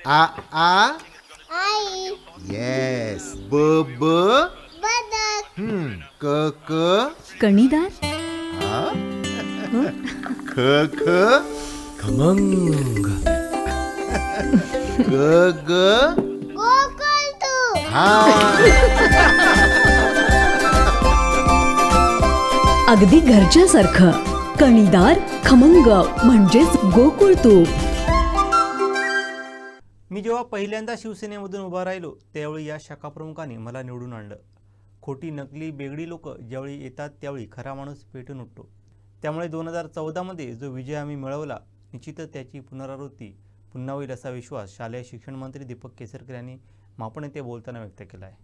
आ आ आई. Yes. ब ब बदक. क क कणीदार. आ हं? ख ख खमंग. ग ग गोकुळ तू. हा. अगदी घरच्यासारखं. कणीदार खमंग म्हणजेच गोकुळ तूप. मी जेव्हा पहिल्यांदा शिवसेनेमधून उभा राहिलो त्यावेळी या शाखाप्रमुखांनी मला निवडून आणलं. खोटी नकली बेगडी लोक ज्यावेळी येतात त्यावेळी खरा माणूस पेटून उठतो. त्यामुळे 2014मध्ये जो विजय आम्ही मिळवला निश्चितच त्याची पुनरावृत्ती पुन्हा होईल असा विश्वास शालेय शिक्षण मंत्री दीपक केसरकर यांनी मापण येथे बोलताना व्यक्त केला आहे.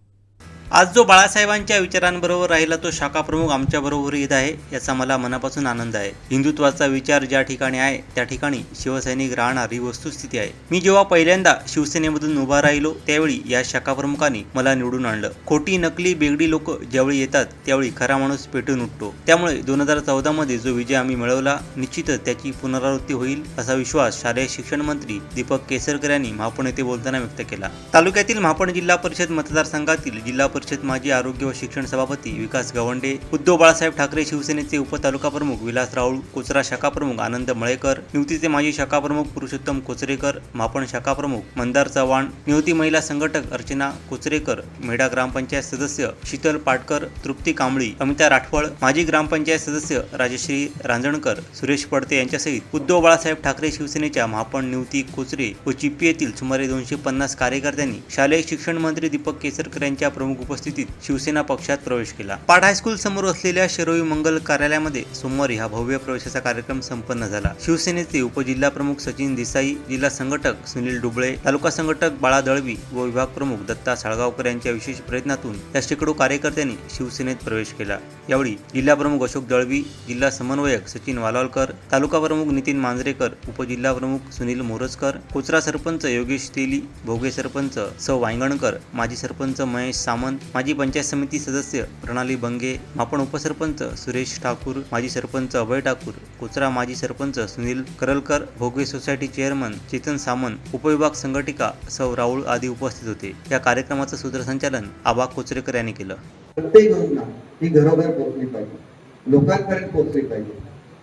आज जो बाळासाहेबांच्या विचारांबरोबर राहिला तो शाखाप्रमुख आमच्याबरोबर येत आहे याचा मला मनापासून आनंद आहे. हिंदुत्वाचा विचार ज्या ठिकाणी आहे त्या ठिकाणी शिवसैनिक राहणार ही वस्तुस्थिती आहे. मी जेव्हा पहिल्यांदा शिवसेनेमधून उभा राहिलो त्यावेळी या शाखाप्रमुखांनी मला निवडून आणलं. खोटी नकली बेगडी लोक ज्यावेळी येतात त्यावेळी खरा माणूस पेटून उठतो. त्यामुळे 2014मध्ये जो विजय आम्ही मिळवला निश्चितच त्याची पुनरावृत्ती होईल असा विश्वास शालेय शिक्षण मंत्री दीपक केसरकर यांनी मापण येथे बोलताना व्यक्त केला. तालुक्यातील मापण जिल्हा परिषद मतदारसंघातील जिल्हा परिषद माजी आरोग्य व शिक्षण सभापती विकास गवंडे, उद्धव बाळासाहेब ठाकरे शिवसेनेचे उपतालुका प्रमुख विलास राऊळ, कोचरा शाखा प्रमुख आनंद मळेकर, निवतीचे माजी शाखा प्रमुख पुरुषोत्तम कोचरेकर, मापण शाखा प्रमुख मंदार चव्हाण, निवती महिला संघटक अर्चना कोचरेकर, मेढा ग्रामपंचायत सदस्य शीतल पाटकर, तृप्ती कांबळी, अमिता राठवळ, माजी ग्रामपंचायत सदस्य राजश्री रांजणकर, सुरेश पडते यांच्यासहित उद्धव बाळासाहेब ठाकरे शिवसेनेच्या मापण, निवती, कोचरे व चिप्पी येथील सुमारे 250 कार्यकर्त्यांनी शालेय शिक्षण मंत्री दीपक केसरकर यांच्या प्रमुख उपस्थितीत शिवसेना पक्षात प्रवेश केला. पाट हायस्कूल समोर असलेल्या शिरोई मंगल कार्यालयामध्ये सोमवारी हा भव्य प्रवेशाचा कार्यक्रम संपन्न झाला. शिवसेनेचे उपजिल्हा प्रमुख सचिन देसाई, जिल्हा संघटक सुनील डुबळे, तालुका संघटक बाळा दळवी व विभाग प्रमुख दत्ता साळगावकर यांच्या विशेष प्रयत्नातून या शेकडो कार्यकर्त्यांनी शिवसेनेत प्रवेश केला. यावेळी जिल्हा प्रमुख अशोक दळवी, जिल्हा समन्वयक सचिन वालावलकर, तालुका प्रमुख नितीन मांजरेकर, उपजिल्हा प्रमुख सुनील मोरजकर, कोचरा सरपंच योगेश तेली, भोगे सरपंच सौ वांगणकर, माजी सरपंच महेश सामंत, माजी पंचायत समिती सदस्य प्रणाली बंगे, मापण उपसरपंच सुरेश ठाकूर, माजी सरपंच अभय ठाकूर, कोचरा माजी सरपंच सुनील करलकर, भोगे सोसायटी चेअरमन चेतन सामंत, उपविभाग संघटिका सौ राऊळ आदी उपस्थित होते. या कार्यक्रमाचं सूत्रसंचालन आबा कोचरेकर यांनी केलं. प्रत्येक योजना ही घरोघर पोहोचली पाहिजे, लोकांपर्यंत पोहोचली पाहिजे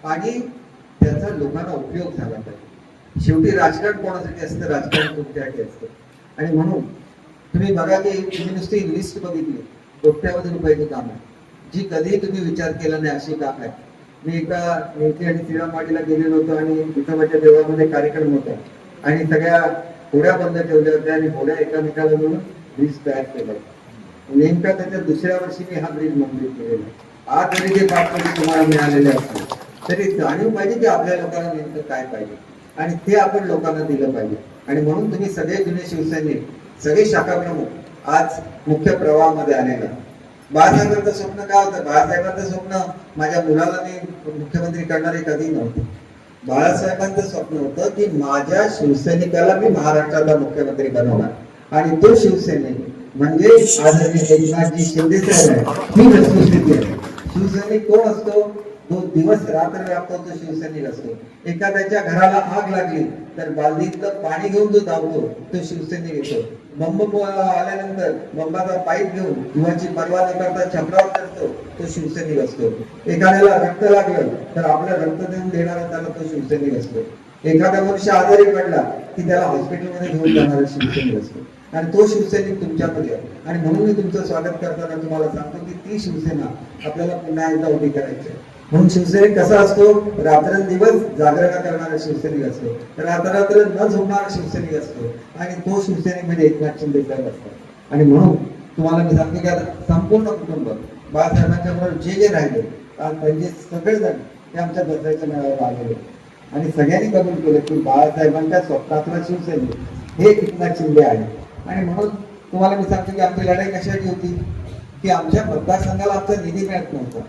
आणि त्याचा लोकांना उपयोग झाला पाहिजे. शेवटी राजकारण कोणासाठी असतं? राजकारण तुमच्यासाठी असतं. आणि म्हणून तुम्ही बघा की तुम्ही नुसती लिस्ट बघितली, कोट्यावधी रुपयाची काम आहे जी कधीही तुम्ही विचार केला नाही अशी काम आहे. मी एका नेते आणि श्रीरामवाडीला गेलेलो होतो आणि विठोबाच्या देवळामध्ये कार्यक्रम होता आणि सगळ्या होड्या बंद ठेवल्या होत्या आणि होड्या एकामेकाला मिळून ब्रिज तयार केला. नेमका त्याच्या दुसऱ्या वर्षी मी हा ब्रिज मंजूर केलेला. आज जरी ते 5 कोटी तुम्हाला मिळालेले असतील तरी जाणीव पाहिजे की आपल्या लोकांना नेमकं काय पाहिजे आणि ते आपण लोकांना दिलं पाहिजे. आणि म्हणून तुम्ही सगळे जुने शिवसैनिक, सगळे शाखा प्रमुख आज मुख्य प्रवाहामध्ये आलेला. बाळासाहेबांचं स्वप्न काय होतं? बाळासाहेबांचं स्वप्न माझ्या मुलाला मी मुख्यमंत्री करणारे कधी नव्हते. बाळासाहेबांचं स्वप्न होतं की माझ्या शिवसैनिकाला मी महाराष्ट्राचा मुख्यमंत्री बनवणार आणि तो शिवसैनिक म्हणजे आदरणीय एकनाथजी शिंदे साहेब आहे. ही वस्तुस्थिती आहे. शिवसैनिक कोण असतो? तो दिवस रात्र व्यापतो तो शिवसैनिक असतो. एखाद्याच्या घराला आग लागली तर बालदीतलं पाणी घेऊन जो धावतो तो शिवसैनिक येतो. बंब आल्यानंतर बंबाचा पाईप घेऊन जीवाची पर्वा न करता छपरावर करतो तो शिवसैनिक असतो. एखाद्याला रक्त लागलं तर आपलं रक्त देऊन देणारा त्याला तो शिवसैनिक असतो. एखादा मनुष्य आजारी पडला की त्याला हॉस्पिटलमध्ये घेऊन जाणारा शिवसैनिक असतो आणि तो शिवसैनिक तुमच्यामध्ये आहे. आणि म्हणून मी तुमचं स्वागत करताना तुम्हाला सांगतो की ती शिवसेना आपल्याला पुन्हा एकदा उभी करायची आहे. म्हणून शिवसैनिक कसा असतो? रात्रंदिवस जागरण करणारा शिवसैनिक असतो, रात्र न झोपणारा शिवसैनिक असतो आणि तो शिवसैनिक म्हणजे एकनाथ शिंदे साहेब असतात. आणि म्हणून तुम्हाला मी सांगतो की आता संपूर्ण कुटुंब बाळासाहेबांच्या बरोबर जे जे राहिले आज त्यांचे सगळेजण ते आमच्या दसऱ्याच्या मेळाव्याला आलेले आणि सगळ्यांनी कबूल केलं की बाळासाहेबांच्या स्वप्नातला शिवसैनिक हे एकनाथ शिंदे आहे. आणि म्हणून तुम्हाला मी सांगतो की आमची लढाई कशासाठी होती की आमच्या मतदारसंघाला आमचा निधी मिळत नव्हता.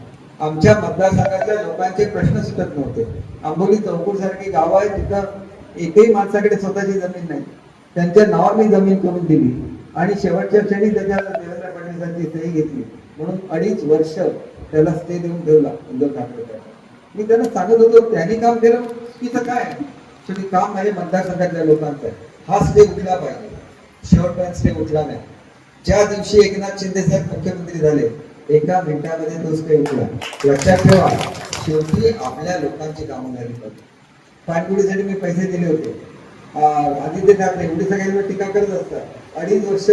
आमच्या मतदारसंघातल्या लोकांचे प्रश्न सुटत नव्हते. आंबोली चौकूर सारखी गावं आहे तिथं एकही माणसाकडे स्वतःची जमीन नाही. त्यांच्या नावावर मी जमीन करून दिली आणि शेवटच्या क्षणी त्याच्यावर देवेंद्र फडणवीसांची सही घेतली. म्हणून 2.5 वर्ष त्याला स्टे देऊन ठेवला उद्धव ठाकरे. मी त्यांना सांगत होतो त्यांनी काम केलं तिचं काय? शेवटी काम माझ्या मतदारसंघातल्या लोकांचं आहे. हा स्टे उठला पाहिजे. शेवटपर्यंत स्टे उठला नाही. ज्या दिवशी एकनाथ शिंदे साहेब मुख्यमंत्री झाले, एका मिनिटामध्ये तो स्टे उठला. लक्षात ठेवा, शेवटी आपल्या लोकांची कामं झाली पाहिजे. पाणबुडीसाठी मी पैसे दिले होते. आदित्य ठाकरे एवढी सगळ्यांवर टीका करत असतात. 2.5 वर्ष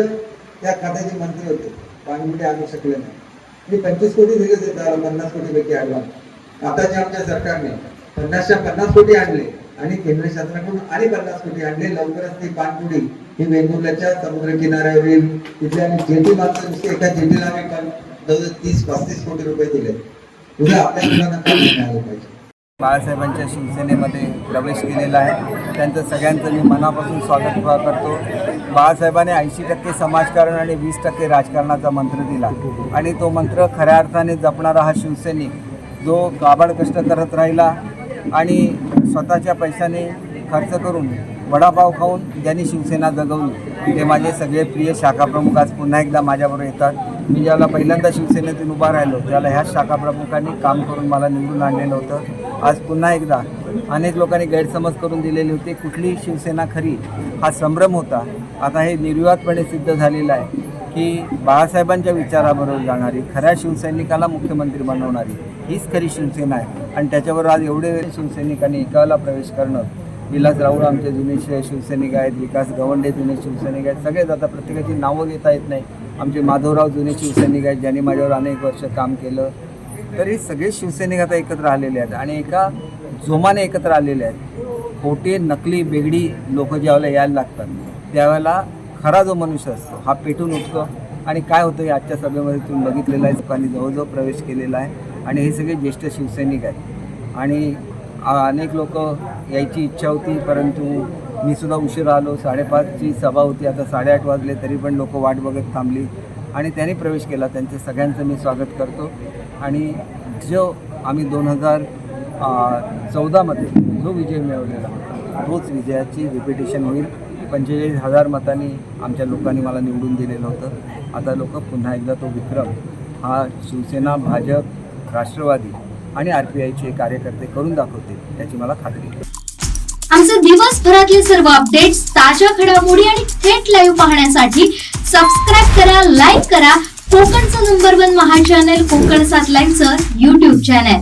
त्या खात्याचे मंत्री होते, पाणबुडी आणू शकले नाही. मी 25 कोटी दिले होते त्याला, 50 कोटी पैकी ॲडव्हान्स. आताच्या आमच्या सरकारने 50च्या 50 कोटी आणले आणि केंद्र शासनाकडून आणि 50 कोटी आणले. लवकरच ती पाणबुडी ही वेंगुर्ल्याच्या समुद्र किनाऱ्यावरील तिथे आणि जेटी मात्र नुसते एका जेटीला आम्ही 30-35 कोटी रुपये दिले. उद्या आपल्या मुलांना काय मिळालं पाहिजे. बाळासाहेबांच्या शिवसेनेमध्ये प्रवेश केलेला आहे. त्यांचं सगळ्यांचं मी मनापासून स्वागत करतो. बाळासाहेबांनी 80% समाजकारण आणि 20% राजकारणाचा मंत्र दिला आणि तो मंत्र खऱ्या अर्थाने जपणारा हा शिवसैनिक, जो काबाड कष्ट करत राहिला आणि स्वतःच्या पैशाने खर्च करून वडापाव खाऊन ज्यांनी शिवसेना जगवली, ते माझे सगळे प्रिय शाखाप्रमुख आज पुन्हा एकदा माझ्याबरोबर येतात. मी ज्याला पहिल्यांदा शिवसेनेतून उभा राहिलो त्याला ह्याच शाखाप्रमुखांनी काम करून मला निवडून आणलेलं होतं. आज पुन्हा एकदा अनेक लोकांनी गैरसमज करून दिलेले होते, कुठली शिवसेना खरी, हा संभ्रम होता. आता हे निर्विवादपणे सिद्ध झालेलं आहे की बाळासाहेबांच्या विचाराबरोबर जाणारी, खऱ्या शिवसैनिकाला मुख्यमंत्री बनवणारी हीच खरी शिवसेना आहे. आणि त्याच्याबरोबर आज एवढे शिवसैनिकांनी एकाला प्रवेश करणं, विलास राऊळ आमचे जुने शिवसैनिक आहेत, विकास गवंडे जुने शिवसैनिक आहेत, सगळेच आता प्रत्येकाची नावं घेता येत नाही. आमचे माधवराव जुने शिवसैनिक आहेत, ज्यांनी माझ्यावर अनेक वर्ष काम केलं. तरी सगळे शिवसैनिक आता एकत्र आलेले आहेत आणि एका जोमाने एकत्र आलेले आहेत. खोटे नकली बेगडी लोक ज्यावेळेला यायला लागतात त्यावेळेला खरा जो मनुष्य असतो हा पेटून उठतो. आणि काय होतं हे आजच्या सभेमध्ये तुम्ही बघितलेलं आहे. लोकांनी जवळजवळ प्रवेश केलेला आहे आणि हे सगळे ज्येष्ठ शिवसैनिक आहेत. आणि अनेक लोक यायची इच्छा होती, परंतु मी सुद्धा उशिरा आलो. 5:30ची सभा होती, आता 8:30 वाजले तरी पण लोक वाट बघत थांबली आणि त्यांनी प्रवेश केला. त्यांचे सगळ्यांचं मी स्वागत करतो. आणि जो आम्ही 2014मध्ये जो विजय मिळवलेला तोच विजयाची रिपिटेशन होईल. 45,000 मतांनी आमच्या लोकांनी मला निवडून दिलेलं होतं. आता लोक पुन्हा एकदा तो विक्रम हा शिवसेना, भाजप, राष्ट्रवादी आणि RPIचे कार्यकर्ते करून दाखवतील याची मला खात्री आहे. आमचे दिवसभरातले सर्व अपडेट्स, ताज्या घडामोडी आणि थेट लाईव्ह पाहण्यासाठी सबस्क्राईब करा, लाईक करा कोकणचं नंबर 1 महा चॅनल कोकण 7 लाईव्हचं YouTube चॅनल.